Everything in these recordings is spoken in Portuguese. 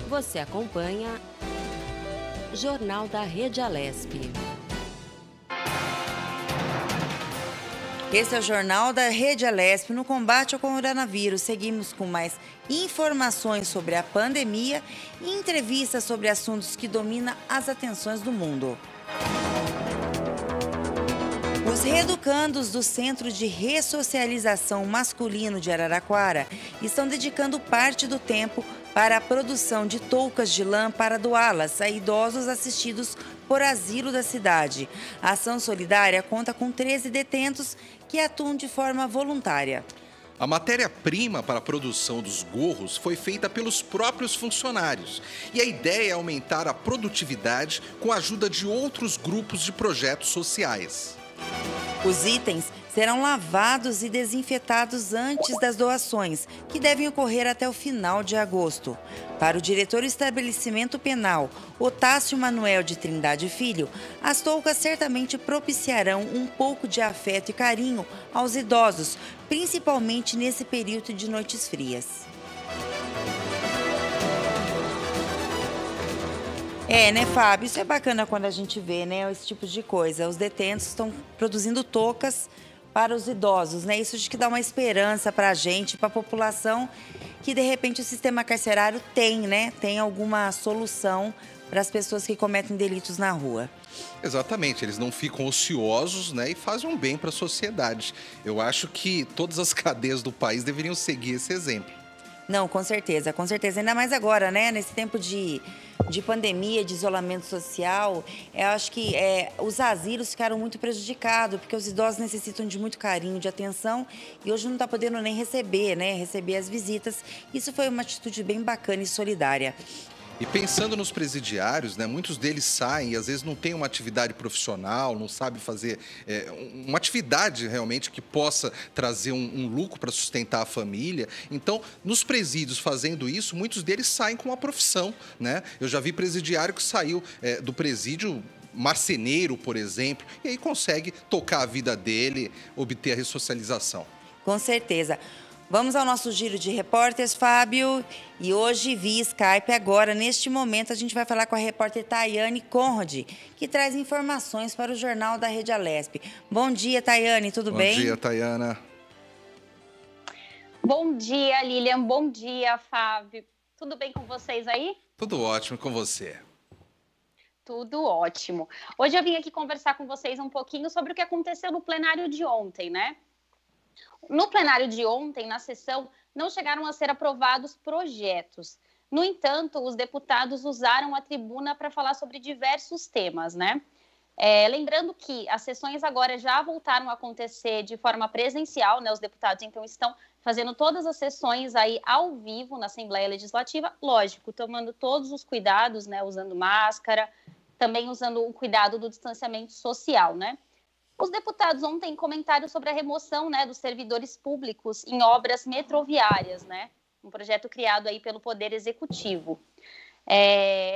Você acompanha Jornal da Rede Alesp. Esse é o Jornal da Rede Alesp. No combate ao coronavírus, seguimos com mais informações sobre a pandemia e entrevistas sobre assuntos que dominam as atenções do mundo. Os reeducandos do Centro de Ressocialização Masculino de Araraquara estão dedicando parte do tempo para a produção de toucas de lã para doá-las a idosos assistidos por asilo da cidade. A ação solidária conta com 13 detentos que atuam de forma voluntária. A matéria-prima para a produção dos gorros foi feita pelos próprios funcionários. E a ideia é aumentar a produtividade com a ajuda de outros grupos de projetos sociais. Os itens serão lavados e desinfetados antes das doações, que devem ocorrer até o final de agosto. Para o diretor do estabelecimento penal, Otácio Manuel de Trindade Filho, as toucas certamente propiciarão um pouco de afeto e carinho aos idosos, principalmente nesse período de noites frias. Né, Fábio? Isso é bacana quando a gente vê, né, esse tipo de coisa. Os detentos estão produzindo toucas para os idosos, né? Isso acho que dá uma esperança para a gente, para a população, que de repente o sistema carcerário tem, né? Tem alguma solução para as pessoas que cometem delitos na rua. Exatamente, eles não ficam ociosos, né, e fazem um bem para a sociedade. Eu acho que todas as cadeias do país deveriam seguir esse exemplo. Não, com certeza, com certeza. Ainda mais agora, né? Nesse tempo de pandemia, de isolamento social, eu acho que os asilos ficaram muito prejudicados, porque os idosos necessitam de muito carinho, de atenção, e hoje não está podendo nem receber, né? Receber as visitas. Isso foi uma atitude bem bacana e solidária. E pensando nos presidiários, né, muitos deles saem e às vezes não têm uma atividade profissional, não sabem fazer uma atividade realmente que possa trazer um lucro para sustentar a família. Então, nos presídios fazendo isso, muitos deles saem com uma profissão, né? Eu já vi presidiário que saiu do presídio marceneiro, por exemplo, e aí consegue tocar a vida dele, obter a ressocialização. Com certeza. Vamos ao nosso giro de repórteres, Fábio. E hoje, via Skype, agora, neste momento, a gente vai falar com a repórter Tayane Conrad, que traz informações para o Jornal da Rede Alesp. Bom dia, Tayane, tudo bem? Bom dia, Tayana. Bom dia, Lilian. Bom dia, Fábio. Tudo bem com vocês aí? Tudo ótimo com você. Tudo ótimo. Hoje eu vim aqui conversar com vocês um pouquinho sobre o que aconteceu no plenário de ontem, né? No plenário de ontem, na sessão, não chegaram a ser aprovados projetos. No entanto, os deputados usaram a tribuna para falar sobre diversos temas, né? Lembrando que as sessões agora já voltaram a acontecer de forma presencial, né? Os deputados, então, estão fazendo todas as sessões aí ao vivo na Assembleia Legislativa, lógico, tomando todos os cuidados, né? Usando máscara, também usando o cuidado do distanciamento social, né? Os deputados ontem comentaram sobre a remoção, né, dos servidores públicos em obras metroviárias, né? Um projeto criado aí pelo Poder Executivo.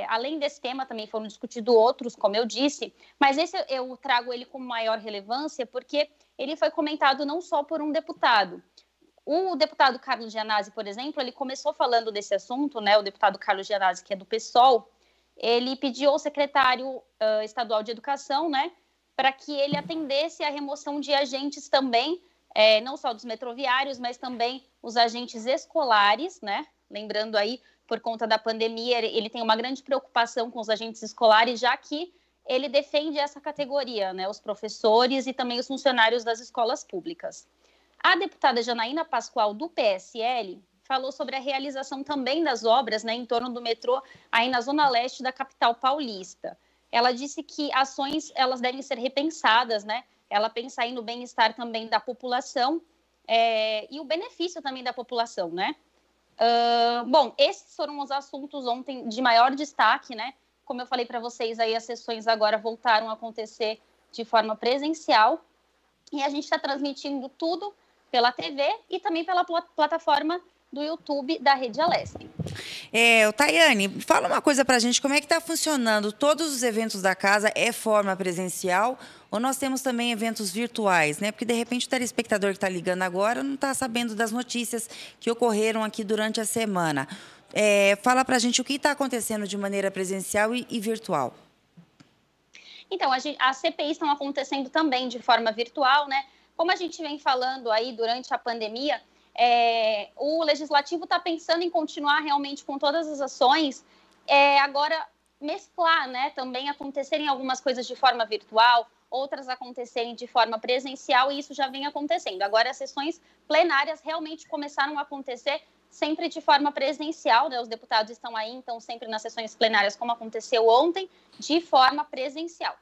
Além desse tema, também foram discutidos outros, como eu disse, mas esse eu trago ele com maior relevância porque ele foi comentado não só por um deputado. O deputado Carlos Gianazzi, por exemplo, ele começou falando desse assunto, né? O deputado Carlos Gianazzi, que é do PSOL, ele pediu ao secretário estadual de Educação, né, para que ele atendesse à remoção de agentes também, não só dos metroviários, mas também os agentes escolares, né? Lembrando aí, por conta da pandemia, ele tem uma grande preocupação com os agentes escolares, já que ele defende essa categoria, né? Os professores e também os funcionários das escolas públicas. A deputada Janaína Pascoal, do PSL, falou sobre a realização também das obras, né, em torno do metrô, aí na zona leste da capital paulista. Ela disse que ações elas devem ser repensadas, né? Ela pensa aí no bem-estar também da população e o benefício também da população, né? Bom, esses foram os assuntos ontem de maior destaque, né? Como eu falei para vocês, aí as sessões agora voltaram a acontecer de forma presencial e a gente está transmitindo tudo pela TV e também pela plataforma do YouTube da Rede Alesp. Tayane, fala uma coisa para a gente, como é que está funcionando? Todos os eventos da casa é forma presencial ou nós temos também eventos virtuais, né? Porque, de repente, o telespectador que está ligando agora não está sabendo das notícias que ocorreram aqui durante a semana. fala para a gente o que está acontecendo de maneira presencial e virtual. Então, as CPIs estão acontecendo também de forma virtual, né? Como a gente vem falando aí durante a pandemia, o Legislativo está pensando em continuar realmente com todas as ações, agora mesclar, né? Também acontecerem algumas coisas de forma virtual, outras acontecerem de forma presencial, e isso já vem acontecendo. Agora, as sessões plenárias realmente começaram a acontecer sempre de forma presencial, né? Os deputados estão aí, então, sempre nas sessões plenárias, como aconteceu ontem, de forma presencial.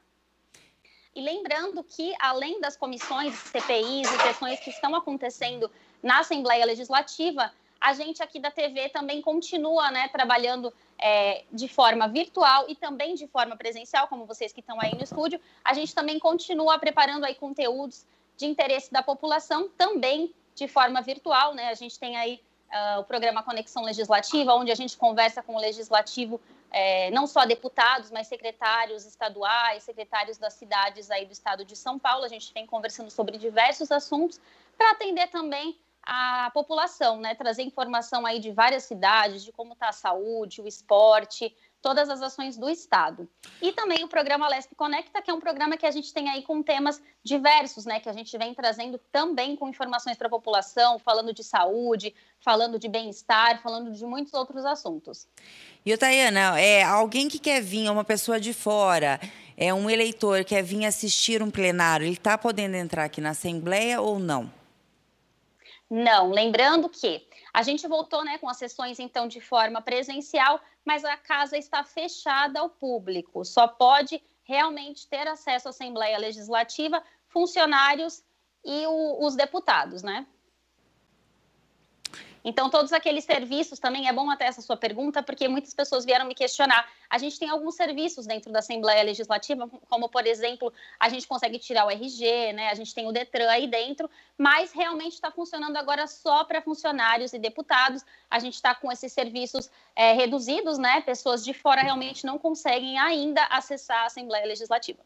E lembrando que, além das comissões, CPIs e sessões que estão acontecendo na Assembleia Legislativa, a gente aqui da TV também continua, né, trabalhando de forma virtual e também de forma presencial, como vocês que estão aí no estúdio. A gente também continua preparando aí conteúdos de interesse da população, também de forma virtual, né? A gente tem aí o programa Conexão Legislativa, onde a gente conversa com o Legislativo, não só deputados, mas secretários estaduais, secretários das cidades aí do estado de São Paulo. A gente vem conversando sobre diversos assuntos para atender também a população, né? Trazer informação aí de várias cidades, de como está a saúde, o esporte, todas as ações do estado. E também o programa Lesp Conecta, que é um programa que a gente tem aí com temas diversos, né? Que a gente vem trazendo também com informações para a população, falando de saúde, falando de bem-estar, falando de muitos outros assuntos. E, Tayana, alguém que quer vir, uma pessoa de fora, um eleitor que quer vir assistir um plenário, ele está podendo entrar aqui na Assembleia ou não? Não, lembrando que a gente voltou, né, com as sessões, então, de forma presencial, mas a casa está fechada ao público. Só pode realmente ter acesso à Assembleia Legislativa funcionários e os deputados, né? Então, todos aqueles serviços, também é bom até essa sua pergunta, porque muitas pessoas vieram me questionar. A gente tem alguns serviços dentro da Assembleia Legislativa, como, por exemplo, a gente consegue tirar o RG, né? A gente tem o Detran aí dentro, mas realmente está funcionando agora só para funcionários e deputados. A gente está com esses serviços reduzidos, né? Pessoas de fora realmente não conseguem ainda acessar a Assembleia Legislativa.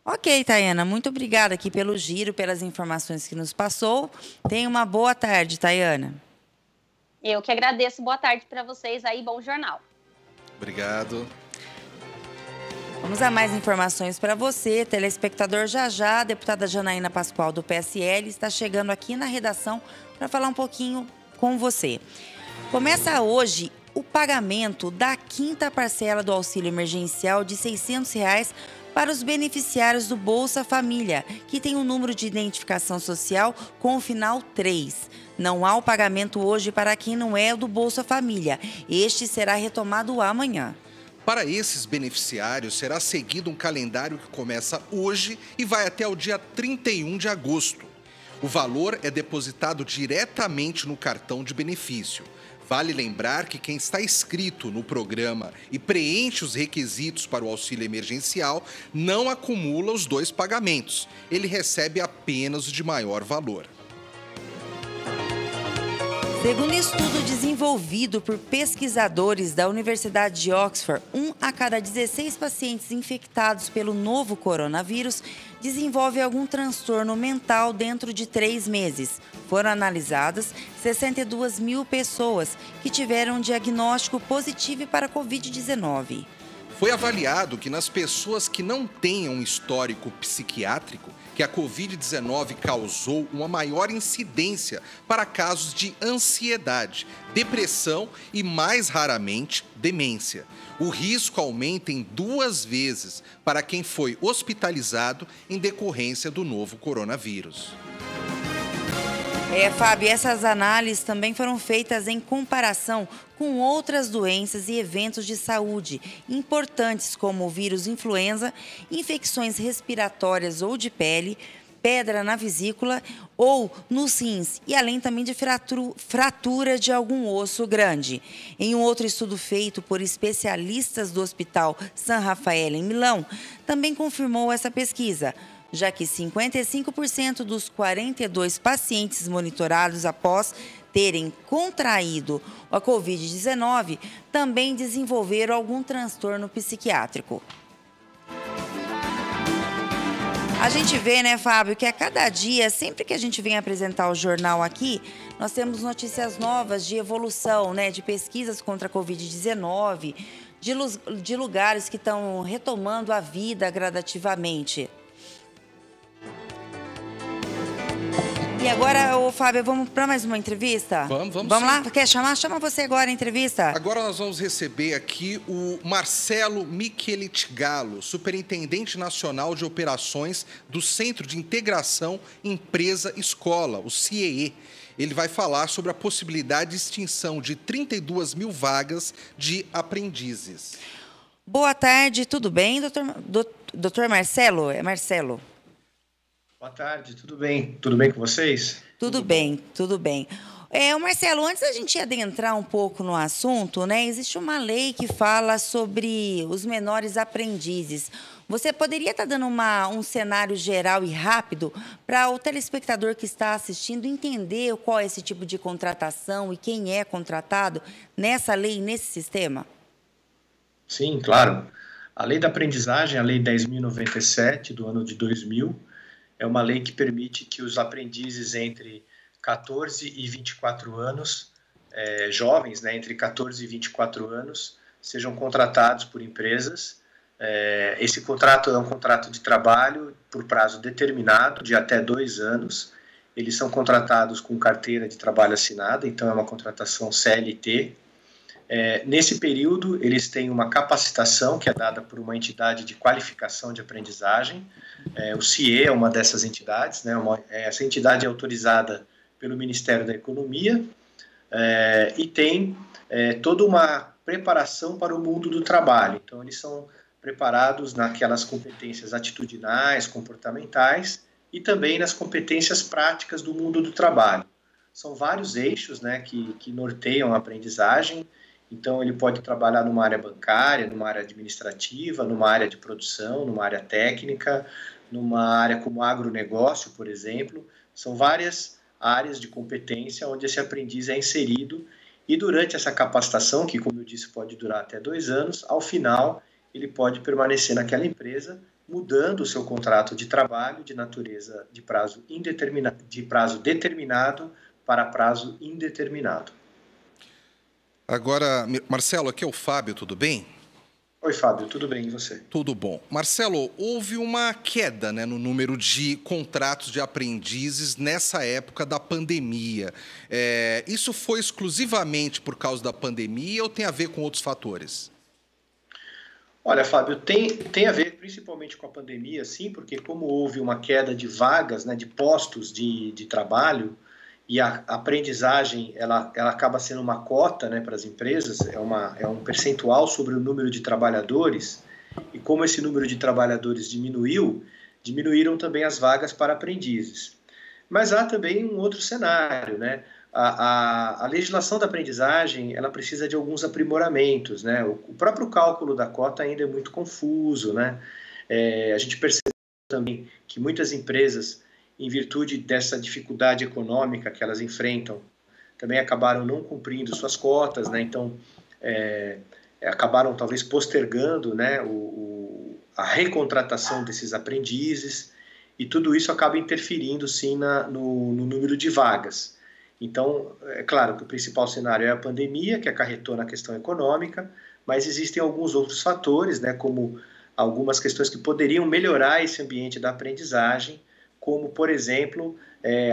Ok, Tayana, muito obrigada aqui pelo giro, pelas informações que nos passou. Tenha uma boa tarde, Tayana. Eu que agradeço. Boa tarde para vocês aí. Bom jornal. Obrigado. Vamos a mais informações para você, telespectador. Já, a deputada Janaína Pascoal, do PSL, está chegando aqui na redação para falar um pouquinho com você. Começa hoje o pagamento da 5ª parcela do auxílio emergencial de R$ 600 para os beneficiários do Bolsa Família, que tem um número de identificação social com o final 3. Não há o pagamento hoje para quem não é do Bolsa Família. Este será retomado amanhã. Para esses beneficiários, será seguido um calendário que começa hoje e vai até o dia 31 de agosto. O valor é depositado diretamente no cartão de benefício. Vale lembrar que quem está inscrito no programa e preenche os requisitos para o auxílio emergencial não acumula os 2 pagamentos. Ele recebe apenas o de maior valor. Segundo estudo desenvolvido por pesquisadores da Universidade de Oxford, 1 a cada 16 pacientes infectados pelo novo coronavírus desenvolve algum transtorno mental dentro de 3 meses. Foram analisadas 62 mil pessoas que tiveram um diagnóstico positivo para a Covid-19. Foi avaliado que nas pessoas que não tenham um histórico psiquiátrico, que a Covid-19 causou uma maior incidência para casos de ansiedade, depressão e, mais raramente, demência. O risco aumenta em 2 vezes para quem foi hospitalizado em decorrência do novo coronavírus. Fábio, essas análises também foram feitas em comparação com outras doenças e eventos de saúde importantes como o vírus influenza, infecções respiratórias ou de pele, pedra na vesícula ou nos rins e além também de fratura de algum osso grande. Em um outro estudo feito por especialistas do Hospital San Rafael em Milão, também confirmou essa pesquisa, já que 55% dos 42 pacientes monitorados após terem contraído a Covid-19 também desenvolveram algum transtorno psiquiátrico. A gente vê, né, Fábio, que a cada dia, sempre que a gente vem apresentar o jornal aqui, nós temos notícias novas de evolução, né, de pesquisas contra a Covid-19, de lugares que estão retomando a vida gradativamente. E agora, Fábio, vamos para mais uma entrevista? Vamos lá? Quer chamar? Chama você agora a entrevista. Agora nós vamos receber aqui o Marcelo Michelit Galo, Superintendente Nacional de Operações do Centro de Integração Empresa-Escola, o CIEE. Ele vai falar sobre a possibilidade de extinção de 32 mil vagas de aprendizes. Boa tarde, tudo bem, doutor Marcelo? É Marcelo? Boa tarde, tudo bem? Tudo bem com vocês? Tudo bem, tudo bem. Marcelo, antes da gente adentrar um pouco no assunto, né, existe uma lei que fala sobre os menores aprendizes. Você poderia estar dando um cenário geral e rápido para o telespectador que está assistindo entender qual é esse tipo de contratação e quem é contratado nessa lei, nesse sistema? Sim, claro. A lei da aprendizagem, a lei 10.097 do ano de 2000, é uma lei que permite que os aprendizes entre 14 e 24 anos, jovens, né, entre 14 e 24 anos, sejam contratados por empresas. Esse contrato é um contrato de trabalho por prazo determinado, de até 2 anos. Eles são contratados com carteira de trabalho assinada, então é uma contratação CLT. Nesse período, eles têm uma capacitação que é dada por uma entidade de qualificação de aprendizagem. O CIE é uma dessas entidades, né? Essa entidade é autorizada pelo Ministério da Economia e tem toda uma preparação para o mundo do trabalho. Então, eles são preparados naquelas competências atitudinais, comportamentais e também nas competências práticas do mundo do trabalho. São vários eixos, né, que norteiam a aprendizagem. Então, ele pode trabalhar numa área bancária, numa área administrativa, numa área de produção, numa área técnica, numa área como agronegócio, por exemplo. São várias áreas de competência onde esse aprendiz é inserido e durante essa capacitação, que, como eu disse, pode durar até 2 anos, ao final ele pode permanecer naquela empresa, mudando o seu contrato de trabalho de natureza de prazo determinado para prazo indeterminado. Agora, Marcelo, aqui é o Fábio, tudo bem? Oi, Fábio, tudo bem, e você? Tudo bom. Marcelo, houve uma queda, né, no número de contratos de aprendizes nessa época da pandemia. Isso foi exclusivamente por causa da pandemia ou tem a ver com outros fatores? Olha, Fábio, tem a ver principalmente com a pandemia, sim, porque como houve uma queda de vagas, né, de postos de trabalho, e a aprendizagem ela acaba sendo uma cota, né, para as empresas, é um percentual sobre o número de trabalhadores, e como esse número de trabalhadores diminuíram também as vagas para aprendizes. Mas há também um outro cenário, né? A legislação da aprendizagem ela precisa de alguns aprimoramentos, né? O próprio cálculo da cota ainda é muito confuso, né? A gente percebe também que muitas empresas, em virtude dessa dificuldade econômica que elas enfrentam, também acabaram não cumprindo suas cotas, né? Então, acabaram talvez postergando, né, a recontratação desses aprendizes, e tudo isso acaba interferindo, sim, no número de vagas. Então, é claro que o principal cenário é a pandemia, que acarretou na questão econômica, mas existem alguns outros fatores, né, como algumas questões que poderiam melhorar esse ambiente da aprendizagem, como, por exemplo,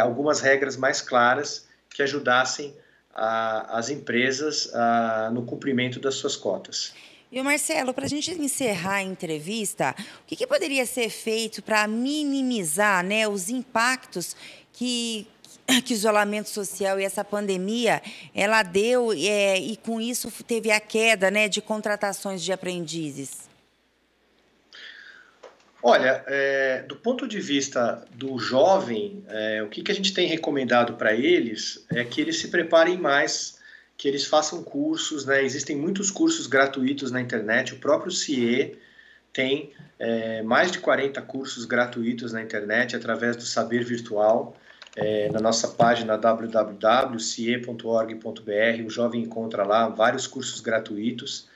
algumas regras mais claras que ajudassem as empresas no cumprimento das suas cotas. E, Marcelo, para a gente encerrar a entrevista, o que poderia ser feito para minimizar, né, os impactos que o isolamento social e essa pandemia ela deu e com isso teve a queda, né, de contratações de aprendizes? Olha, do ponto de vista do jovem, o que a gente tem recomendado para eles é que eles se preparem mais, que eles façam cursos, né? Existem muitos cursos gratuitos na internet, o próprio CIE tem mais de 40 cursos gratuitos na internet através do Saber Virtual. Na nossa página www.cie.org.br, o jovem encontra lá vários cursos gratuitos.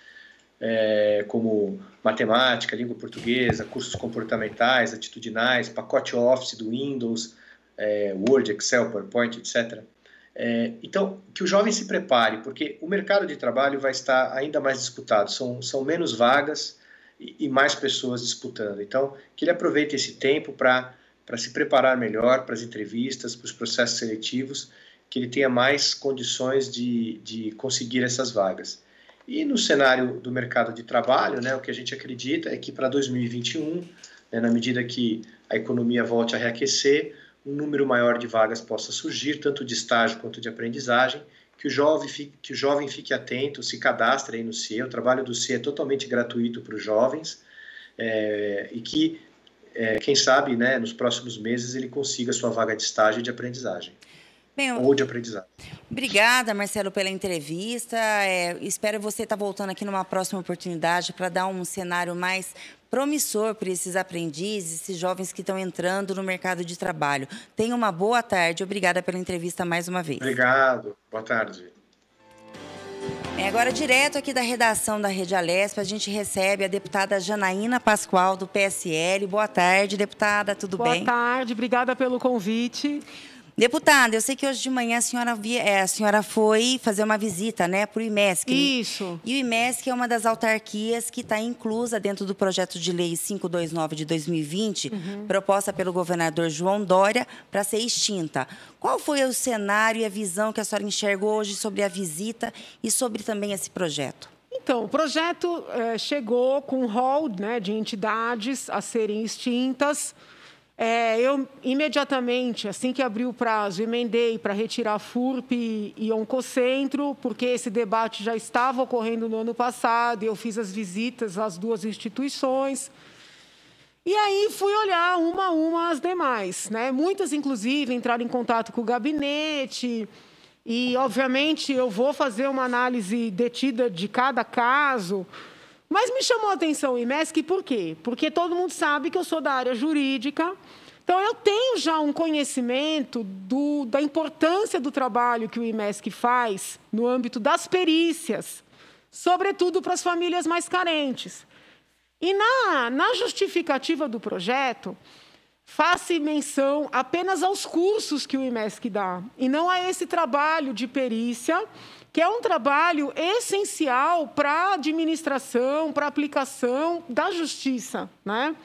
como matemática, língua portuguesa, cursos comportamentais, atitudinais, pacote Office do Windows, Word, Excel, PowerPoint, etc. Então, que o jovem se prepare, porque o mercado de trabalho vai estar ainda mais disputado. São menos vagas e mais pessoas disputando. Então, que ele aproveite esse tempo para se preparar melhor para as entrevistas, para os processos seletivos, que ele tenha mais condições de conseguir essas vagas. E no cenário do mercado de trabalho, né, o que a gente acredita é que para 2021, né, na medida que a economia volte a reaquecer, um número maior de vagas possa surgir, tanto de estágio quanto de aprendizagem, que o jovem fique atento, se cadastre aí no CIE. O trabalho do CIE é totalmente gratuito para os jovens, e que, quem sabe, né, nos próximos meses ele consiga sua vaga de estágio e de aprendizagem. Bem, ou de aprendizado. Obrigada, Marcelo, pela entrevista. Espero você estar voltando aqui numa próxima oportunidade para dar um cenário mais promissor para esses aprendizes, esses jovens que estão entrando no mercado de trabalho. Tenha uma boa tarde. Obrigada pela entrevista mais uma vez. Obrigado. Boa tarde. Agora, direto aqui da redação da Rede Alesp, a gente recebe a deputada Janaína Pascoal, do PSL. Boa tarde, deputada. Tudo bem? Boa tarde. Obrigada pelo convite. Deputada, eu sei que hoje de manhã a senhora foi fazer uma visita, né, para o IMESC. Isso. E o IMESC é uma das autarquias que está inclusa dentro do projeto de lei 529 de 2020, proposta pelo governador João Dória, para ser extinta. Qual foi o cenário e a visão que a senhora enxergou hoje sobre a visita e sobre também esse projeto? Então, o projeto chegou com um rol, né, de entidades a serem extintas. Eu, imediatamente, assim que abriu o prazo, emendei para retirar a FURP e Oncocentro, porque esse debate já estava ocorrendo no ano passado, e eu fiz as visitas às duas instituições. E aí fui olhar uma a uma as demais, né? Muitas, inclusive, entraram em contato com o gabinete, e, obviamente, eu vou fazer uma análise detida de cada caso. Mas me chamou a atenção o IMESC, por quê? Porque todo mundo sabe que eu sou da área jurídica, então eu tenho já um conhecimento da importância do trabalho que o IMESC faz no âmbito das perícias, sobretudo para as famílias mais carentes. E na justificativa do projeto, faz-se menção apenas aos cursos que o IMESC dá, e não a esse trabalho de perícia, que é um trabalho essencial para a administração, para a aplicação da justiça, né?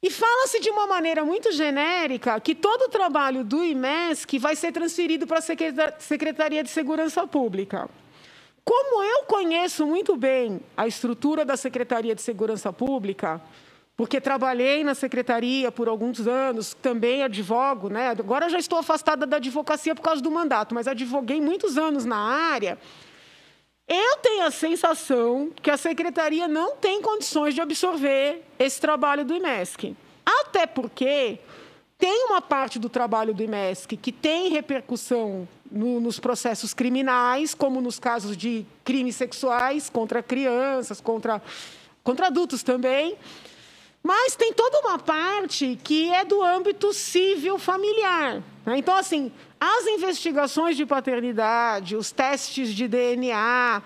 E fala-se de uma maneira muito genérica que todo o trabalho do IMESC vai ser transferido para a Secretaria de Segurança Pública. Como eu conheço muito bem a estrutura da Secretaria de Segurança Pública, porque trabalhei na secretaria por alguns anos, também advogo, né? Agora já estou afastada da advocacia por causa do mandato, mas advoguei muitos anos na área. Eu tenho a sensação que a secretaria não tem condições de absorver esse trabalho do IMESC. Até porque tem uma parte do trabalho do IMESC que tem repercussão nos processos criminais, como nos casos de crimes sexuais contra crianças, contra adultos também. Mas tem toda uma parte que é do âmbito civil familiar, né? Então, assim, as investigações de paternidade, os testes de DNA,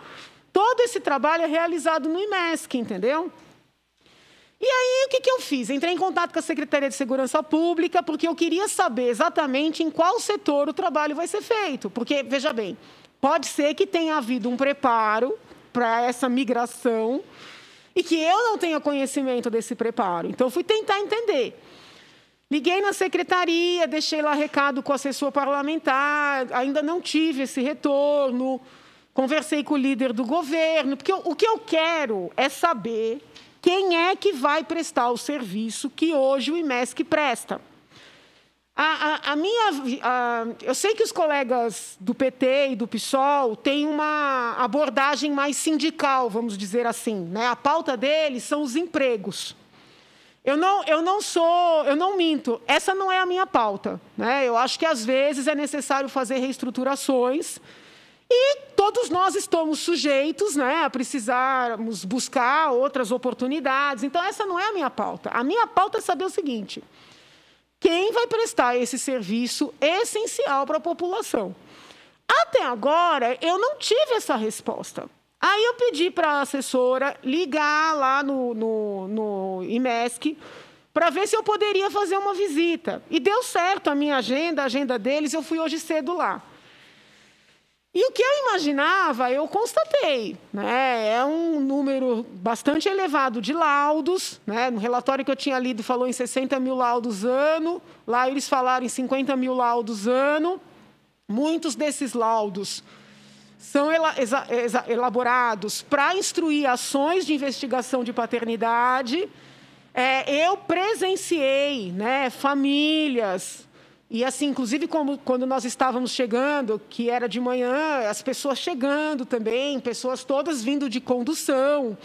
todo esse trabalho é realizado no IMESC, entendeu? E aí, o que eu fiz? Entrei em contato com a Secretaria de Segurança Pública, porque eu queria saber exatamente em qual setor o trabalho vai ser feito. Porque, veja bem, pode ser que tenha havido um preparo para essa migração, e que eu não tenha conhecimento desse preparo. Então, eu fui tentar entender. Liguei na secretaria, deixei lá recado com o assessor parlamentar, ainda não tive esse retorno, conversei com o líder do governo, porque o que eu quero é saber quem é que vai prestar o serviço que hoje o IMESC presta. Eu sei que os colegas do PT e do PSOL têm uma abordagem mais sindical, vamos dizer assim, né? A pauta deles são os empregos. Eu não minto, essa não é a minha pauta, né? Eu acho que, às vezes, é necessário fazer reestruturações e todos nós estamos sujeitos, né, a precisarmos buscar outras oportunidades. Então, essa não é a minha pauta. A minha pauta é saber o seguinte: quem vai prestar esse serviço essencial para a população? Até agora, eu não tive essa resposta. Aí eu pedi para a assessora ligar lá no IMESC para ver se eu poderia fazer uma visita. E deu certo a minha agenda, a agenda deles, eu fui hoje cedo lá. E o que eu imaginava, eu constatei, né? É um número bastante elevado de laudos, né? No relatório que eu tinha lido falou em 60 mil laudos ano, lá eles falaram em 50 mil laudos ano. Muitos desses laudos são elaborados para instruir ações de investigação de paternidade. Eu presenciei, né, famílias, e assim, inclusive quando nós estávamos chegando, que era de manhã, as pessoas chegando também, pessoas todas vindo de condução,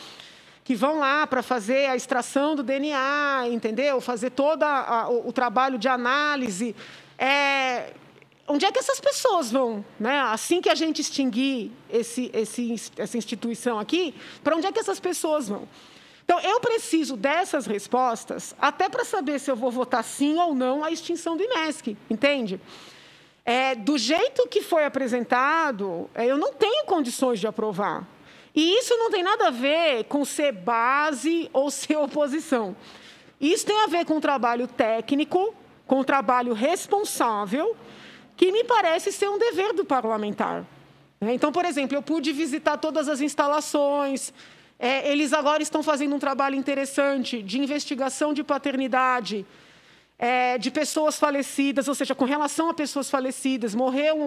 que vão lá para fazer a extração do DNA, entendeu? Fazer todo o trabalho de análise. Onde é que essas pessoas vão, né? Assim que a gente extinguir essa instituição aqui, para onde é que essas pessoas vão? Então, eu preciso dessas respostas até para saber se eu vou votar sim ou não à extinção do IMESC, entende? Do jeito que foi apresentado, eu não tenho condições de aprovar. E isso não tem nada a ver com ser base ou ser oposição. Isso tem a ver com um trabalho técnico, com um trabalho responsável, que me parece ser um dever do parlamentar. Então, por exemplo, eu pude visitar todas as instalações. Eles agora estão fazendo um trabalho interessante de investigação de paternidade, de pessoas falecidas, ou seja, com relação a pessoas falecidas. Morreu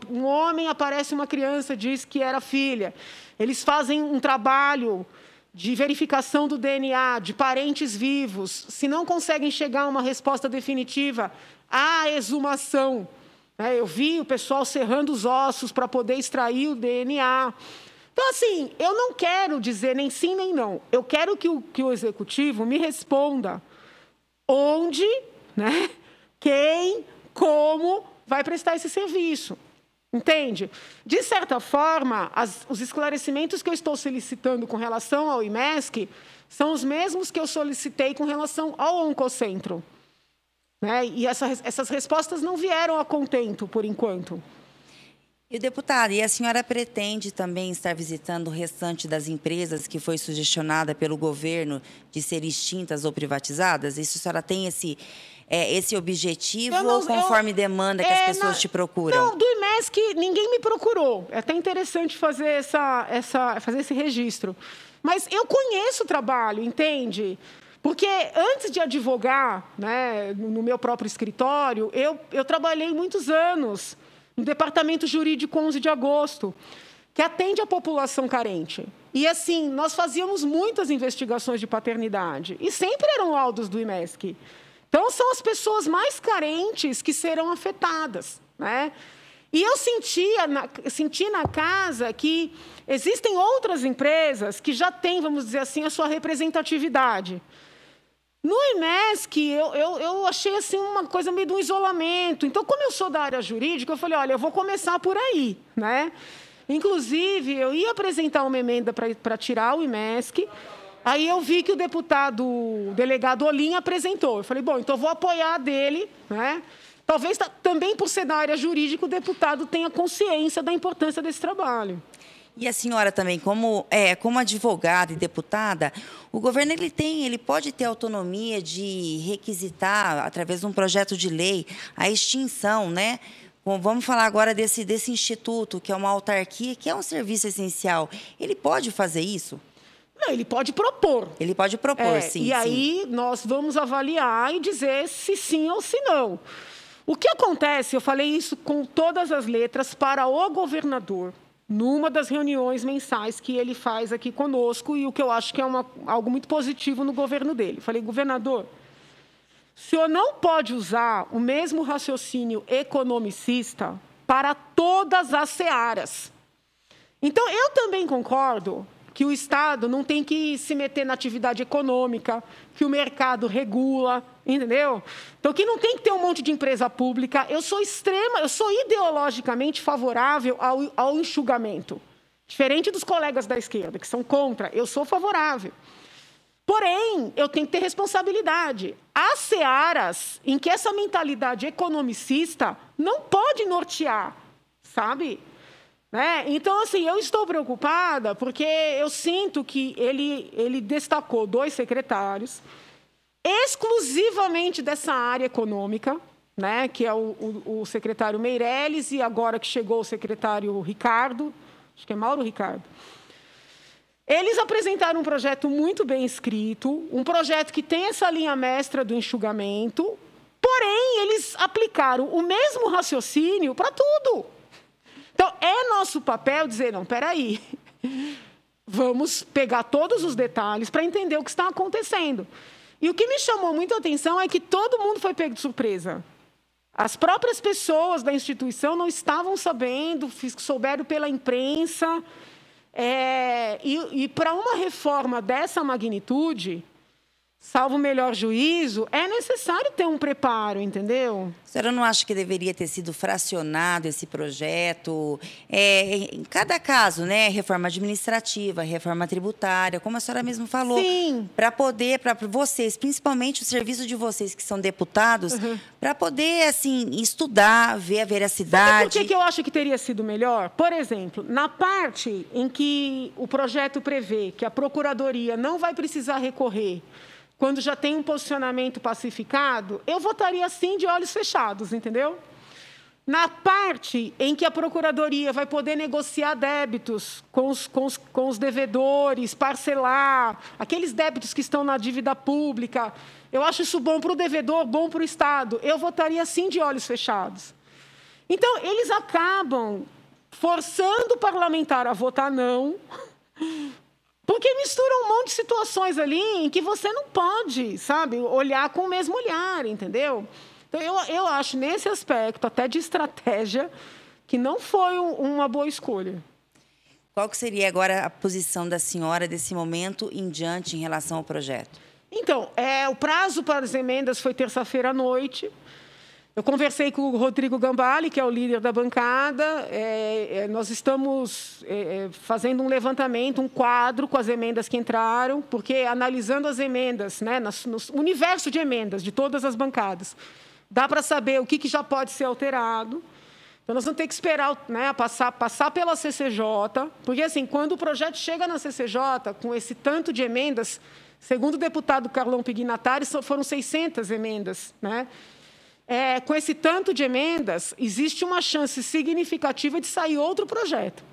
um homem, aparece uma criança, diz que era filha. Eles fazem um trabalho de verificação do DNA, de parentes vivos. Se não conseguem chegar a uma resposta definitiva, há exumação. Eu vi o pessoal serrando os ossos para poder extrair o DNA. Então, assim, eu não quero dizer nem sim nem não. Eu quero que o Executivo me responda onde, né, quem, como vai prestar esse serviço. Entende? De certa forma, os esclarecimentos que eu estou solicitando com relação ao IMESC são os mesmos que eu solicitei com relação ao Oncocentro. Né? E essas respostas não vieram a contento, por enquanto. E, deputada, e a senhora pretende também estar visitando o restante das empresas que foi sugestionada pelo governo de ser extintas ou privatizadas? Isso a senhora tem esse objetivo ou conforme demanda que as pessoas te procuram? Não, do IMESC ninguém me procurou. É até interessante fazer fazer esse registro. Mas eu conheço o trabalho, entende? Porque antes de advogar, né, no meu próprio escritório, eu trabalhei muitos anos no Departamento Jurídico 11 de Agosto, que atende a população carente. E, assim, nós fazíamos muitas investigações de paternidade, e sempre eram laudos do IMESC. Então, são as pessoas mais carentes que serão afetadas, né? E eu senti na casa que existem outras empresas que já têm, vamos dizer assim, a sua representatividade. No IMESC, eu achei assim, uma coisa meio de um isolamento. Então, como eu sou da área jurídica, eu falei, olha, eu vou começar por aí, né? Inclusive, eu ia apresentar uma emenda para tirar o IMESC, aí eu vi que o delegado Olim apresentou. Eu falei, bom, então eu vou apoiar dele, né? Talvez também por ser da área jurídica, o deputado tenha consciência da importância desse trabalho. E a senhora também, como advogada e deputada, o governo ele pode ter autonomia de requisitar, através de um projeto de lei, a extinção, né? Bom, vamos falar agora desse instituto, que é uma autarquia, que é um serviço essencial. Ele pode fazer isso? Não, ele pode propor. Ele pode propor, sim. E aí nós vamos avaliar e dizer se sim ou se não. O que acontece, eu falei isso com todas as letras para o governador, numa das reuniões mensais que ele faz aqui conosco, e o que eu acho que é algo muito positivo no governo dele. Falei, governador, o senhor não pode usar o mesmo raciocínio economicista para todas as searas. Então, eu também concordo que o Estado não tem que se meter na atividade econômica, que o mercado regula, entendeu? Então, que não tem que ter um monte de empresa pública. Eu sou ideologicamente favorável ao enxugamento. Diferente dos colegas da esquerda, que são contra, eu sou favorável. Porém, eu tenho que ter responsabilidade. Há searas em que essa mentalidade economicista não pode nortear, sabe? Né? Então, assim, eu estou preocupada porque eu sinto que ele destacou 2 secretários exclusivamente dessa área econômica, né? Que é o secretário Meirelles e agora que chegou o secretário Ricardo, acho que é Mauro Ricardo. Eles apresentaram um projeto muito bem escrito, um projeto que tem essa linha mestra do enxugamento, porém, eles aplicaram o mesmo raciocínio para tudo. Então, é nosso papel dizer, não, espera aí, vamos pegar todos os detalhes para entender o que está acontecendo. E o que me chamou muito a atenção é que todo mundo foi pego de surpresa. As próprias pessoas da instituição não estavam sabendo, souberam pela imprensa. E para uma reforma dessa magnitude, salvo o melhor juízo, é necessário ter um preparo, entendeu? A senhora não acha que deveria ter sido fracionado esse projeto? Em cada caso, né? Reforma administrativa, reforma tributária, como a senhora mesmo falou. Sim. Para vocês, principalmente o serviço de vocês que são deputados, para poder, assim, estudar, ver a veracidade. Sabe por que eu acho que teria sido melhor? Por exemplo, na parte em que o projeto prevê que a Procuradoria não vai precisar recorrer quando já tem um posicionamento pacificado, eu votaria sim de olhos fechados, entendeu? Na parte em que a Procuradoria vai poder negociar débitos com os devedores, parcelar, aqueles débitos que estão na dívida pública, eu acho isso bom para o devedor, bom para o Estado. Eu votaria sim de olhos fechados. Então, eles acabam forçando o parlamentar a votar não, porque misturam um monte de situações ali em que você não pode, sabe, olhar com o mesmo olhar, entendeu? Então, eu acho, nesse aspecto, até de estratégia, que não foi uma boa escolha. Qual que seria agora a posição da senhora desse momento em diante em relação ao projeto? Então, o prazo para as emendas foi terça-feira à noite. Eu conversei com o Rodrigo Gambale, que é o líder da bancada. Nós estamos fazendo um levantamento, um quadro com as emendas que entraram, porque analisando as emendas, né, no universo de emendas de todas as bancadas, dá para saber o que já pode ser alterado. Então, nós vamos ter que esperar, né, passar pela CCJ, porque, assim, quando o projeto chega na CCJ, com esse tanto de emendas, segundo o deputado Carlão Pignatari, foram 600 emendas, né? Com esse tanto de emendas, existe uma chance significativa de sair outro projeto.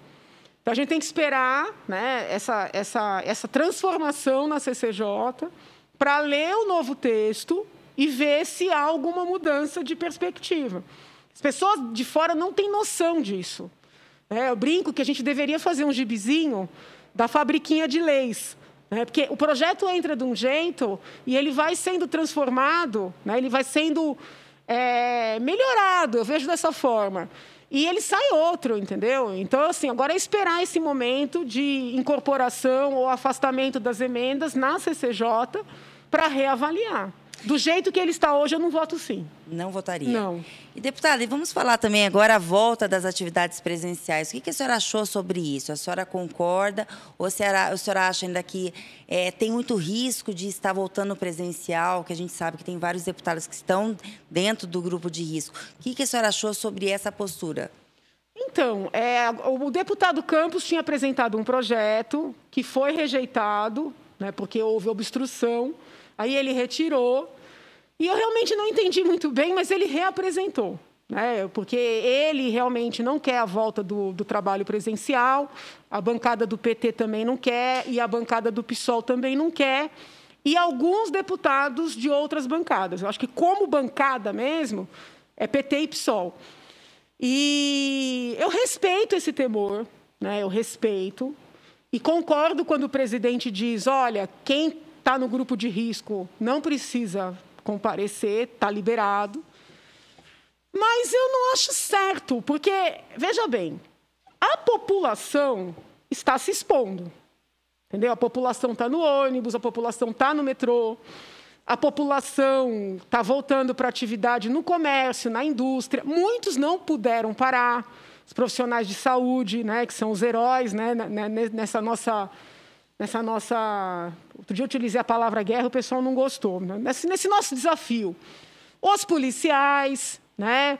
Então, a gente tem que esperar, né, essa transformação na CCJ para ler o novo texto e ver se há alguma mudança de perspectiva. As pessoas de fora não têm noção disso. Eu brinco que a gente deveria fazer um gibizinho da fabriquinha de leis, né, porque o projeto entra de um jeito e ele vai sendo transformado, né, ele vai sendo melhorado, eu vejo dessa forma. E ele sai outro, entendeu? Então, assim, agora é esperar esse momento de incorporação ou afastamento das emendas na CCJ para reavaliar. Do jeito que ele está hoje, eu não voto sim. Não votaria? Não. E, deputada, e vamos falar também agora a volta das atividades presenciais. O que a senhora achou sobre isso? A senhora concorda ou a senhora acha ainda que tem muito risco de estar voltando presencial, que a gente sabe que tem vários deputados que estão dentro do grupo de risco. O que a senhora achou sobre essa postura? Então, o deputado Campos tinha apresentado um projeto que foi rejeitado, né, porque houve obstrução. Aí ele retirou, e eu realmente não entendi muito bem, mas ele reapresentou, né? Porque ele realmente não quer a volta do trabalho presencial, a bancada do PT também não quer, e a bancada do PSOL também não quer, e alguns deputados de outras bancadas. Eu acho que, como bancada mesmo, é PT e PSOL. E eu respeito esse temor, né? Eu respeito, e concordo quando o presidente diz, olha, quem está no grupo de risco não precisa comparecer, está liberado. Mas eu não acho certo, porque, veja bem, a população está se expondo. Entendeu? A população está no ônibus, a população está no metrô, a população está voltando para a atividade no comércio, na indústria. Muitos não puderam parar. Os profissionais de saúde, né, que são os heróis, né, nessa nossa... Outro dia eu utilizei a palavra guerra, o pessoal não gostou. Né? Nesse nosso desafio. Os policiais, né?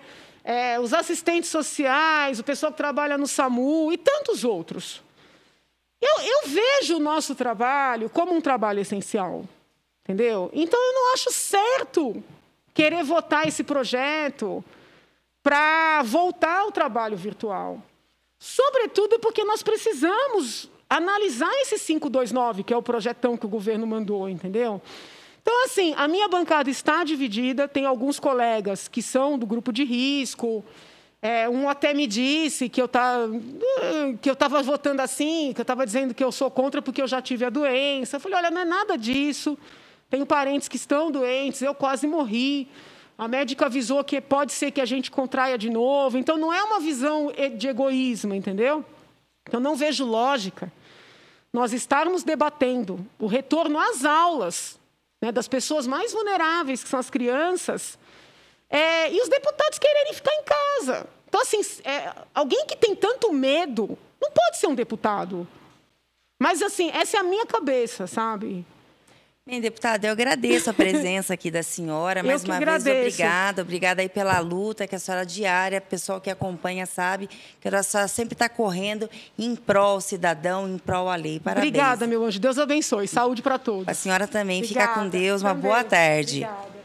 os assistentes sociais, o pessoal que trabalha no SAMU e tantos outros. Eu vejo o nosso trabalho como um trabalho essencial, entendeu? Então, eu não acho certo querer votar esse projeto para voltar ao trabalho virtual. Sobretudo porque nós precisamos analisar esse 529, que é o projetão que o governo mandou, entendeu? Então, assim, a minha bancada está dividida, tem alguns colegas que são do grupo de risco, um até me disse que eu estava votando assim, que eu estava dizendo que eu sou contra porque eu já tive a doença. Eu falei, olha, não é nada disso, tenho parentes que estão doentes, eu quase morri, a médica avisou que pode ser que a gente contraia de novo, então não é uma visão de egoísmo, entendeu? Então, não vejo lógica nós estarmos debatendo o retorno às aulas, né, das pessoas mais vulneráveis, que são as crianças, e os deputados quererem ficar em casa. Então, assim, alguém que tem tanto medo não pode ser um deputado. Mas, assim, essa é a minha cabeça, sabe? Bem, deputada, eu agradeço a presença aqui da senhora. Mais uma vez, obrigada. Obrigada aí pela luta que a senhora diária, o pessoal que acompanha sabe que a senhora sempre está correndo em prol cidadão, em prol à lei. Parabéns. Obrigada, meu anjo. Deus abençoe. Saúde para todos. A senhora também. Obrigada. Fica com Deus. Uma boa tarde. Obrigada.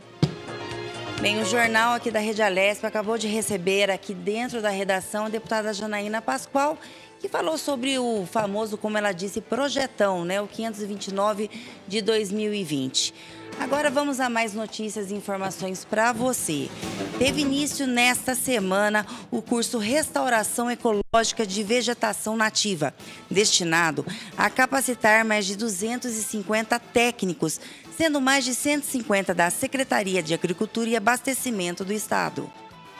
Bem, o jornal aqui da Rede Alesp acabou de receber aqui dentro da redação a deputada Janaína Pascoal, que falou sobre o famoso, como ela disse, projetão, né, o 529 de 2020. Agora vamos a mais notícias e informações para você. Teve início nesta semana o curso Restauração Ecológica de Vegetação Nativa, destinado a capacitar mais de 250 técnicos, sendo mais de 150 da Secretaria de Agricultura e Abastecimento do Estado.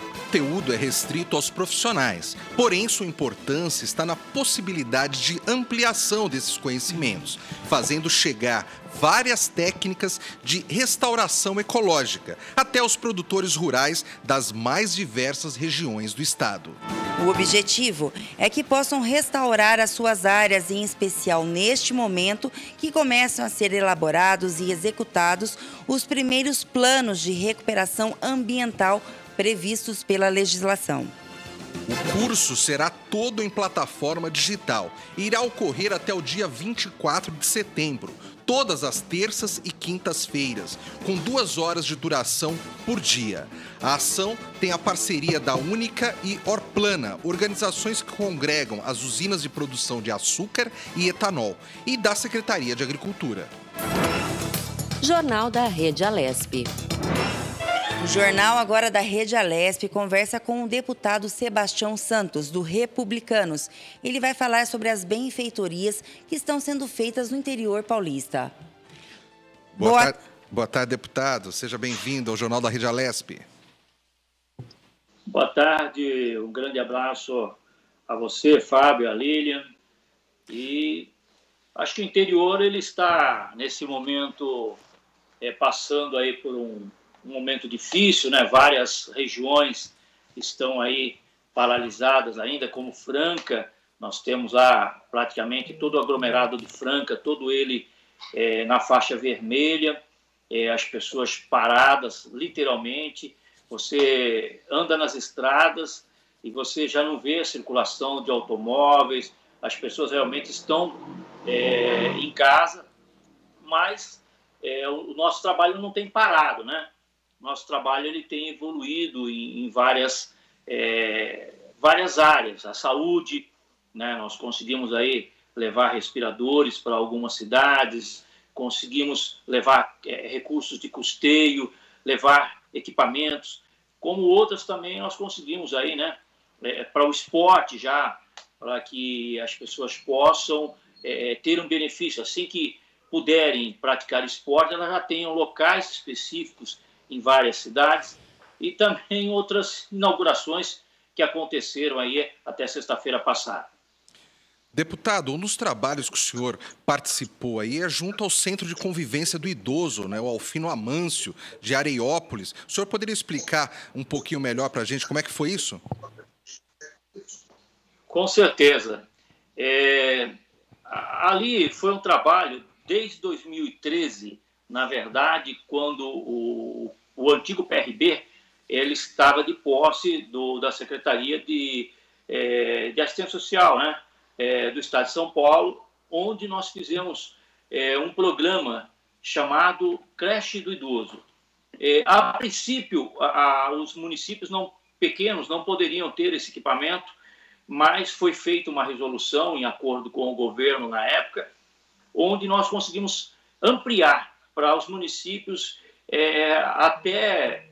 O conteúdo é restrito aos profissionais, porém sua importância está na possibilidade de ampliação desses conhecimentos, fazendo chegar várias técnicas de restauração ecológica até os produtores rurais das mais diversas regiões do estado. O objetivo é que possam restaurar as suas áreas, em especial neste momento que começam a ser elaborados e executados os primeiros planos de recuperação ambiental previstos pela legislação. O curso será todo em plataforma digital e irá ocorrer até o dia 24 de setembro, todas as terças e quintas-feiras, com 2 horas de duração por dia. A ação tem a parceria da Única e Orplana, organizações que congregam as usinas de produção de açúcar e etanol, e da Secretaria de Agricultura. Jornal da Rede Alesp. O jornal agora da Rede Alesp conversa com o deputado Sebastião Santos, do Republicanos. Ele vai falar sobre as benfeitorias que estão sendo feitas no interior paulista. Boa tarde, deputado. Seja bem-vindo ao Jornal da Rede Alesp. Boa tarde, um grande abraço a você, Fábio, a Lilian. E acho que o interior ele está, nesse momento, passando aí por um momento difícil, né? Várias regiões estão aí paralisadas ainda, como Franca. Nós temos lá praticamente todo o aglomerado de Franca, todo ele na faixa vermelha, as pessoas paradas, literalmente. Você anda nas estradas e você já não vê a circulação de automóveis, as pessoas realmente estão em casa, mas o nosso trabalho não tem parado, né? Nosso trabalho ele tem evoluído em várias áreas. A saúde, né? Nós conseguimos aí levar respiradores para algumas cidades, conseguimos levar recursos de custeio, levar equipamentos, como outras também nós conseguimos aí, né? Para o esporte já, para que as pessoas possam ter um benefício. Assim que puderem praticar esporte, elas já tenham locais específicos em várias cidades e também outras inaugurações que aconteceram aí até sexta-feira passada. Deputado, um dos trabalhos que o senhor participou aí é junto ao Centro de Convivência do Idoso, né, o Alfino Amâncio, de Areiópolis. O senhor poderia explicar um pouquinho melhor para a gente como é que foi isso? Com certeza. Ali foi um trabalho desde 2013, na verdade, quando o antigo PRB ele estava de posse da Secretaria de Assistência Social, né, do Estado de São Paulo, onde nós fizemos um programa chamado Creche do Idoso. A princípio, os municípios pequenos não poderiam ter esse equipamento, mas foi feita uma resolução em acordo com o governo na época, onde nós conseguimos ampliar para os municípios até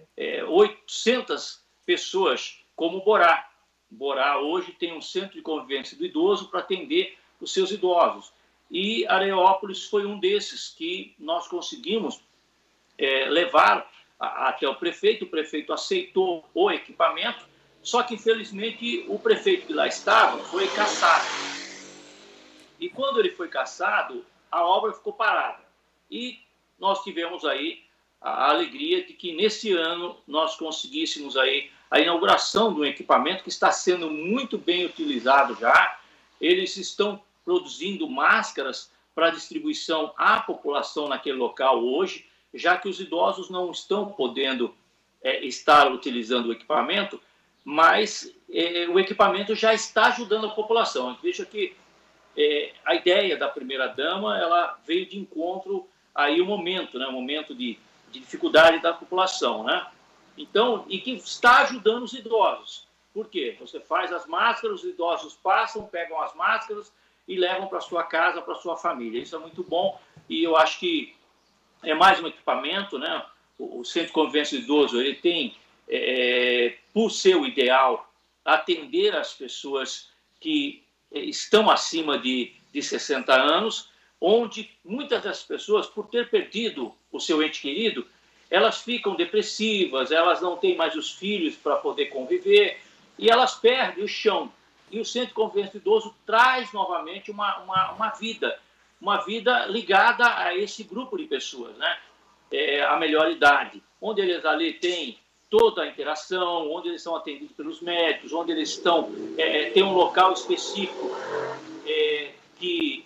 800 pessoas, como Borá. Borá hoje tem um centro de convivência do idoso para atender os seus idosos. E Areópolis foi um desses que nós conseguimos levar até o prefeito aceitou o equipamento, só que, infelizmente, o prefeito que lá estava foi cassado. E quando ele foi cassado, a obra ficou parada. E nós tivemos aí a alegria de que, nesse ano, nós conseguíssemos aí a inauguração de um equipamento que está sendo muito bem utilizado já. Eles estão produzindo máscaras para distribuição à população naquele local hoje, já que os idosos não estão podendo estar utilizando o equipamento, mas o equipamento já está ajudando a população. Veja que a ideia da primeira-dama, ela veio de encontro aí o momento, né, um momento de dificuldade da população, né? Então, e que está ajudando os idosos. Por quê? Você faz as máscaras, os idosos passam, pegam as máscaras e levam para sua casa, para sua família. Isso é muito bom e eu acho que é mais um equipamento, né? O Centro de Convivência do Idoso, ele tem, por seu ideal, atender as pessoas que estão acima de 60 anos, onde muitas das pessoas, por ter perdido o seu ente querido, elas ficam depressivas, elas não têm mais os filhos para poder conviver e elas perdem o chão. E o Centro de Convivência do Idoso traz novamente uma vida ligada a esse grupo de pessoas, né? A melhor idade, onde eles ali têm toda a interação, onde eles são atendidos pelos médicos, onde eles estão, tem um local específico que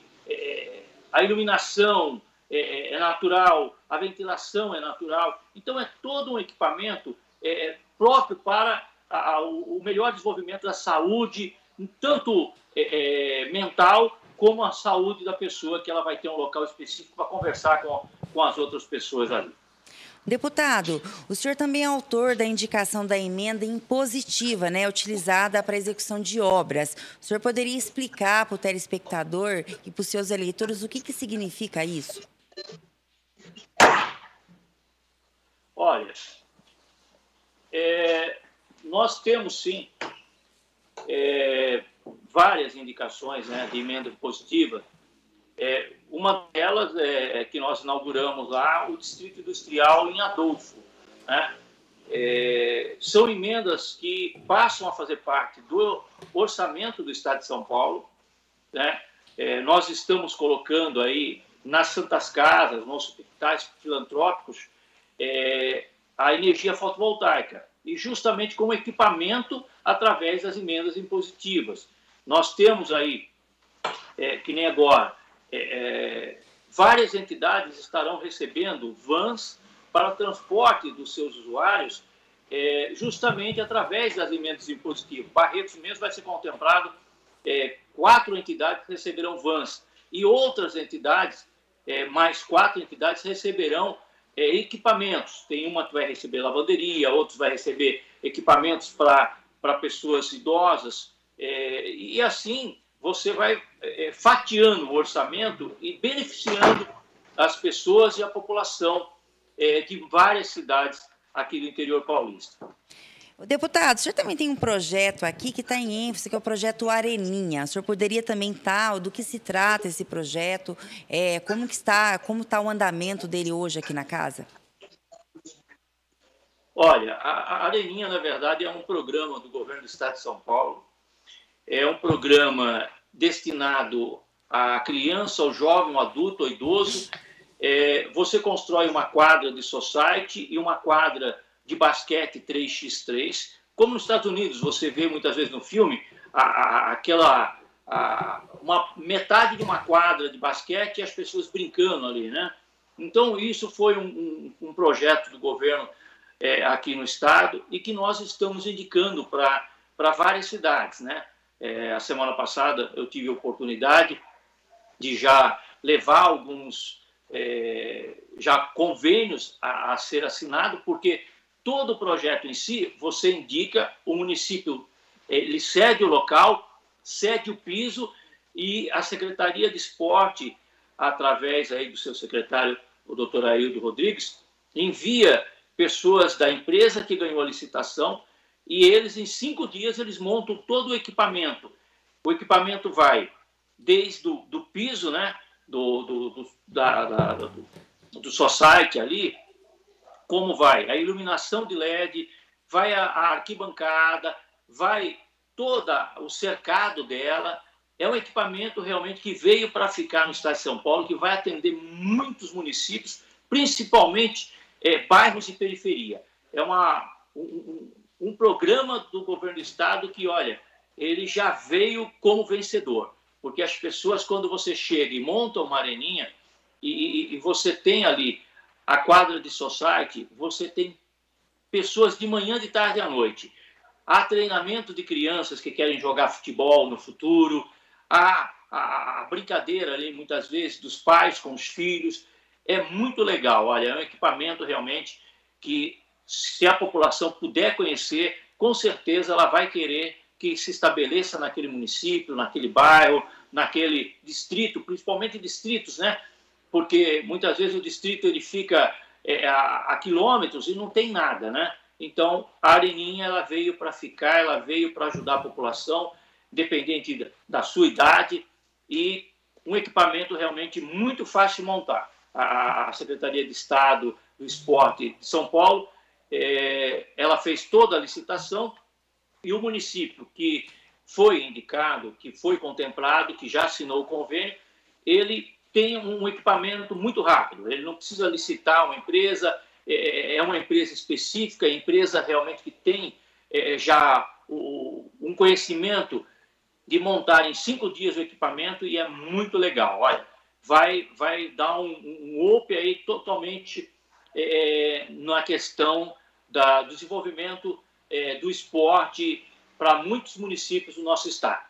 a iluminação é natural, a ventilação é natural. Então, é todo um equipamento próprio para o melhor desenvolvimento da saúde, tanto mental, como a saúde da pessoa, que ela vai ter um local específico para conversar com as outras pessoas ali. Deputado, o senhor também é autor da indicação da emenda impositiva, né, utilizada para a execução de obras. O senhor poderia explicar para o telespectador e para os seus eleitores o que significa isso? Olha, nós temos, sim, várias indicações, né, de emenda impositiva. Uma delas é que nós inauguramos lá o Distrito Industrial em Adolfo, né? São emendas que passam a fazer parte do orçamento do Estado de São Paulo, né? Nós estamos colocando aí nas Santas Casas, nos hospitais filantrópicos, a energia fotovoltaica, e justamente como equipamento através das emendas impositivas. Nós temos aí, que nem agora, várias entidades estarão recebendo vans para o transporte dos seus usuários, justamente através das emendas impositivas. Barretos mesmo vai ser contemplado 4 entidades que receberão vans, e outras entidades, mais 4 entidades, receberão equipamentos. Tem uma que vai receber lavanderia, outros vai receber equipamentos para pessoas idosas, e assim você vai fatiando o orçamento e beneficiando as pessoas e a população de várias cidades aqui do interior paulista. Deputado, o senhor também tem um projeto aqui que está em ênfase, que é o projeto Areninha. O senhor poderia também do que se trata esse projeto, como está o andamento dele hoje aqui na casa? Olha, a Areninha, na verdade, é um programa do governo do Estado de São Paulo. É um programa destinado à criança, ao jovem, ao adulto, ao idoso. Você constrói uma quadra de society e uma quadra de basquete 3x3. Como nos Estados Unidos, você vê muitas vezes no filme uma metade de uma quadra de basquete e as pessoas brincando ali, né? Então, isso foi um projeto do governo aqui no estado e que nós estamos indicando para várias cidades, né? A semana passada eu tive a oportunidade de já levar alguns já convênios a ser assinado, porque todo o projeto em si, você indica, o município ele cede o local, cede o piso e a Secretaria de Esporte, através aí do seu secretário, o doutor Aildo Rodrigues, envia pessoas da empresa que ganhou a licitação e eles, em 5 dias, eles montam todo o equipamento. O equipamento vai desde do piso, né, do society ali, como vai a iluminação de LED, vai a arquibancada, vai todo o cercado dela. É um equipamento realmente que veio para ficar no estado de São Paulo, que vai atender muitos municípios, principalmente bairros de periferia. É um programa do governo do estado que, olha, ele já veio como vencedor, porque as pessoas, quando você chega e monta uma areninha e você tem ali a quadra de society, você tem pessoas de manhã, de tarde e à noite. Há treinamento de crianças que querem jogar futebol no futuro, há a brincadeira ali, muitas vezes, dos pais com os filhos. É muito legal, olha, é um equipamento realmente que, se a população puder conhecer, com certeza ela vai querer que se estabeleça naquele município, naquele bairro, naquele distrito, principalmente distritos, né? Porque muitas vezes o distrito ele fica a quilômetros e não tem nada, né? Então, a areninha ela veio para ficar, ela veio para ajudar a população, independente da sua idade, e um equipamento realmente muito fácil de montar. A Secretaria de Estado do Esporte de São Paulo, ela fez toda a licitação, e o município que foi indicado, que foi contemplado, que já assinou o convênio, ele tem um equipamento muito rápido. Ele não precisa licitar uma empresa, é uma empresa específica, empresa realmente que tem já um conhecimento de montar em 5 dias o equipamento, e é muito legal. Olha, vai dar um up aí totalmente na questão do desenvolvimento do esporte para muitos municípios do nosso estado.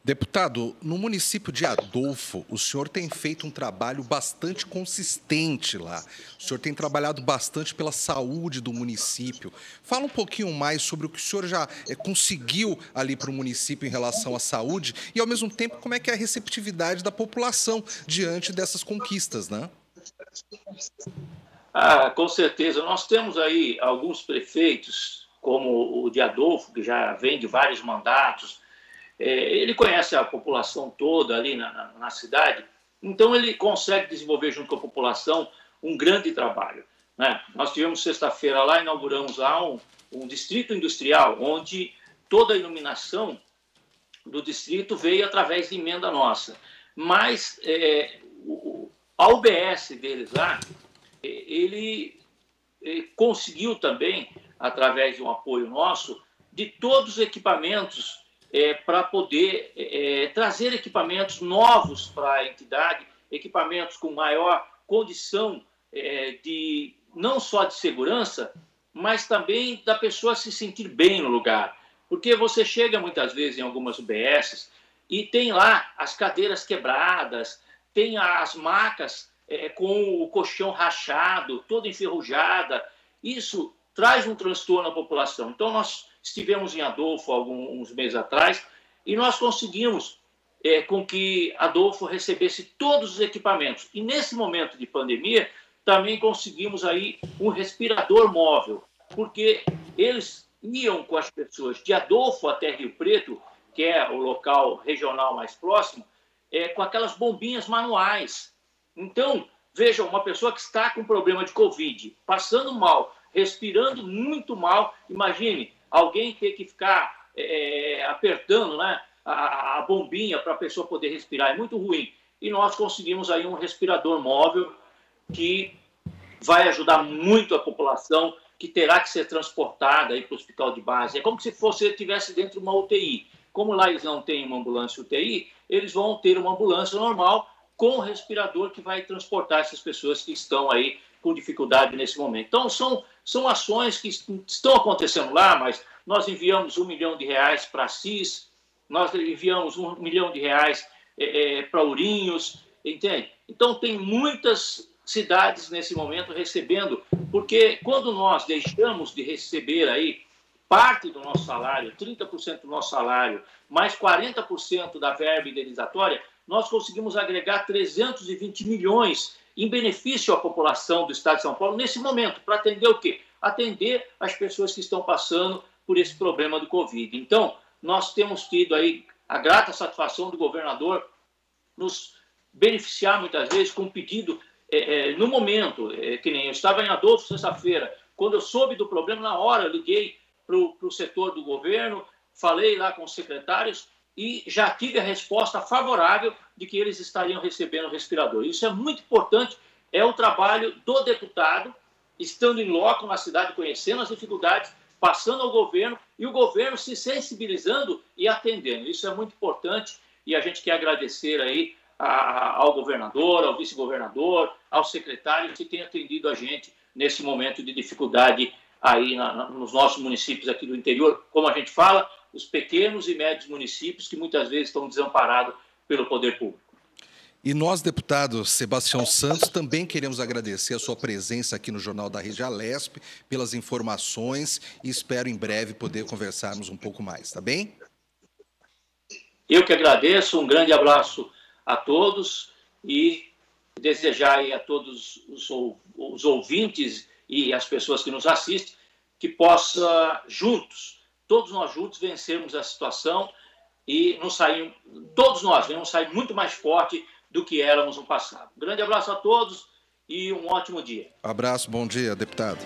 Deputado, no município de Adolfo, o senhor tem feito um trabalho bastante consistente lá. O senhor tem trabalhado bastante pela saúde do município. Fala um pouquinho mais sobre o que o senhor já conseguiu ali para o município em relação à saúde e, ao mesmo tempo, como é que é a receptividade da população diante dessas conquistas, né? Com certeza. Nós temos aí alguns prefeitos, como o de Adolfo, que já vem de vários mandatos. Ele conhece a população toda ali na cidade, então ele consegue desenvolver junto com a população um grande trabalho, né? Nós tivemos sexta-feira lá, inauguramos lá um distrito industrial, onde toda a iluminação do distrito veio através de emenda nossa. Mas a UBS deles lá, ele conseguiu também, através de um apoio nosso, de todos os equipamentos, para poder trazer equipamentos novos para a entidade, equipamentos com maior condição não só de segurança, mas também da pessoa se sentir bem no lugar. Porque você chega muitas vezes em algumas UBSs e tem lá as cadeiras quebradas, tem as macas com o colchão rachado, toda enferrujada. Isso traz um transtorno à população. Então, nós estivemos em Adolfo alguns meses atrás e nós conseguimos com que Adolfo recebesse todos os equipamentos. E nesse momento de pandemia, também conseguimos aí um respirador móvel, porque eles iam com as pessoas de Adolfo até Rio Preto, que é o local regional mais próximo, com aquelas bombinhas manuais. Então, veja, uma pessoa que está com problema de Covid, passando mal, respirando muito mal, imagine alguém ter que ficar apertando, né, a bombinha para a pessoa poder respirar. É muito ruim. E nós conseguimos aí um respirador móvel que vai ajudar muito a população, que terá que ser transportada para o hospital de base. É como se você estivesse dentro de uma UTI. Como lá eles não têm uma ambulância UTI, eles vão ter uma ambulância normal com respirador que vai transportar essas pessoas que estão aí com dificuldade nesse momento. Então, são são ações que estão acontecendo lá, mas nós enviamos R$1 milhão para a CIS, nós enviamos R$1 milhão para Ourinhos, entende? Então, tem muitas cidades nesse momento recebendo, porque quando nós deixamos de receber aí parte do nosso salário, 30% do nosso salário, mais 40% da verba indenizatória, nós conseguimos agregar 320 milhões em benefício à população do Estado de São Paulo nesse momento, para atender o quê? Atender as pessoas que estão passando por esse problema do Covid. Então, nós temos tido aí a grata satisfação do governador nos beneficiar muitas vezes com um pedido no momento, que nem eu estava em Adolfo sexta-feira, quando eu soube do problema, na hora eu liguei para o setor do governo, falei lá com os secretários e já tive a resposta favorável de que eles estariam recebendo o respirador. Isso é muito importante, é o trabalho do deputado, estando em loco na cidade, conhecendo as dificuldades, passando ao governo e o governo se sensibilizando e atendendo. Isso é muito importante e a gente quer agradecer aí ao governador, ao vice-governador, ao secretário que tem atendido a gente nesse momento de dificuldade aí nos nossos municípios aqui do interior, como a gente fala, os pequenos e médios municípios que muitas vezes estão desamparados pelo poder público. E nós, deputado Sebastião Santos, também queremos agradecer a sua presença aqui no Jornal da Rede Alesp, pelas informações e espero em breve poder conversarmos um pouco mais, tá bem? Eu que agradeço, um grande abraço a todos e desejar aí a todos os ouvintes e as pessoas que nos assistem que possa juntos, todos nós juntos, vencermos a situação e todos nós vamos sair muito mais forte do que éramos no passado. Um grande abraço a todos e um ótimo dia. Abraço, bom dia, deputado.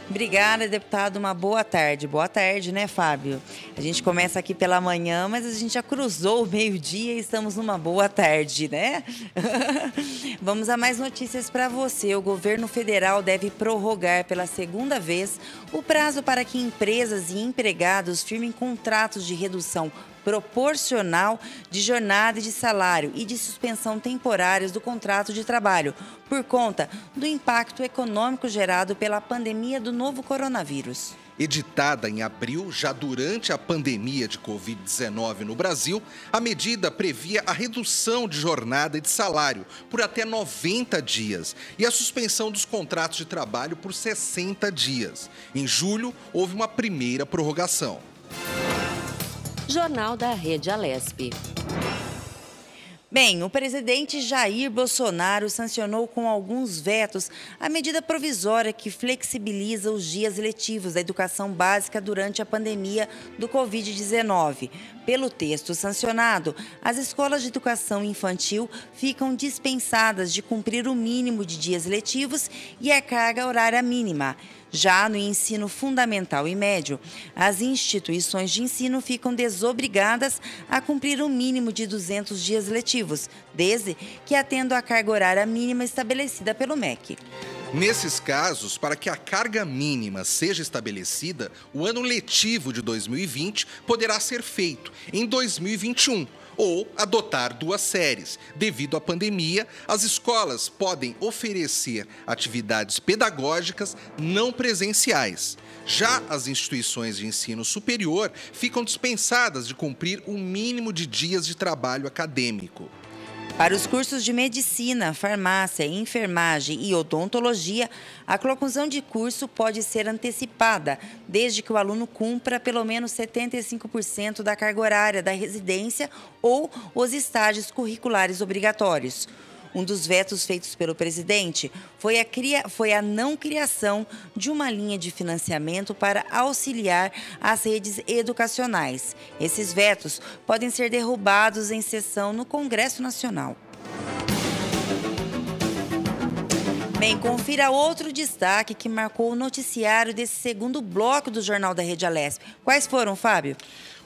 Obrigada, deputado. Uma boa tarde. Boa tarde, né, Fábio? A gente começa aqui pela manhã, mas a gente já cruzou o meio-dia e estamos numa boa tarde, né? Vamos a mais notícias para você. O governo federal deve prorrogar pela segunda vez o prazo para que empresas e empregados firmem contratos de redução proporcional de jornada e de salário e de suspensão temporárias do contrato de trabalho, por conta do impacto econômico gerado pela pandemia do novo coronavírus. Editada em abril, já durante a pandemia de Covid-19 no Brasil, a medida previa a redução de jornada e de salário por até 90 dias e a suspensão dos contratos de trabalho por 60 dias. Em julho, houve uma primeira prorrogação. Jornal da Rede Alesp. Bem, o presidente Jair Bolsonaro sancionou com alguns vetos a medida provisória que flexibiliza os dias letivos da educação básica durante a pandemia do Covid-19. Pelo texto sancionado, as escolas de educação infantil ficam dispensadas de cumprir o mínimo de dias letivos e a carga horária mínima. Já no ensino fundamental e médio, as instituições de ensino ficam desobrigadas a cumprir o mínimo de 200 dias letivos, desde que atendam à carga horária mínima estabelecida pelo MEC. Nesses casos, para que a carga mínima seja estabelecida, o ano letivo de 2020 poderá ser feito em 2021. Ou adotar 2 séries. Devido à pandemia, as escolas podem oferecer atividades pedagógicas não presenciais. Já as instituições de ensino superior ficam dispensadas de cumprir o mínimo de dias de trabalho acadêmico. Para os cursos de medicina, farmácia, enfermagem e odontologia, a conclusão de curso pode ser antecipada, desde que o aluno cumpra pelo menos 75% da carga horária da residência ou os estágios curriculares obrigatórios. Um dos vetos feitos pelo presidente foi a não criação de uma linha de financiamento para auxiliar as redes educacionais. Esses vetos podem ser derrubados em sessão no Congresso Nacional. Bem, confira outro destaque que marcou o noticiário desse segundo bloco do Jornal da Rede Alesp. Quais foram, Fábio?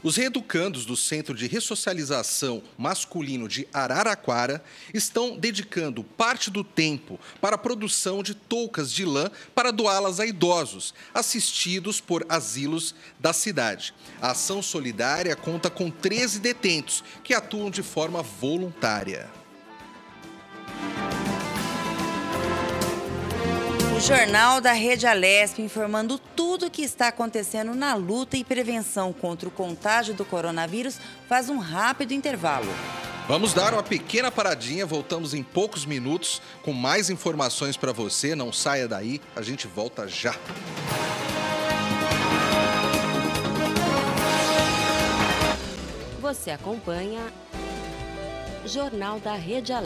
Os reeducandos do Centro de Ressocialização Masculino de Araraquara estão dedicando parte do tempo para a produção de toucas de lã para doá-las a idosos, assistidos por asilos da cidade. A ação solidária conta com 13 detentos que atuam de forma voluntária. O Jornal da Rede Alesp informando tudo o que está acontecendo na luta e prevenção contra o contágio do coronavírus faz um rápido intervalo. Vamos dar uma pequena paradinha, voltamos em poucos minutos com mais informações para você. Não saia daí, a gente volta já. Você acompanha Jornal da Rede Alesp.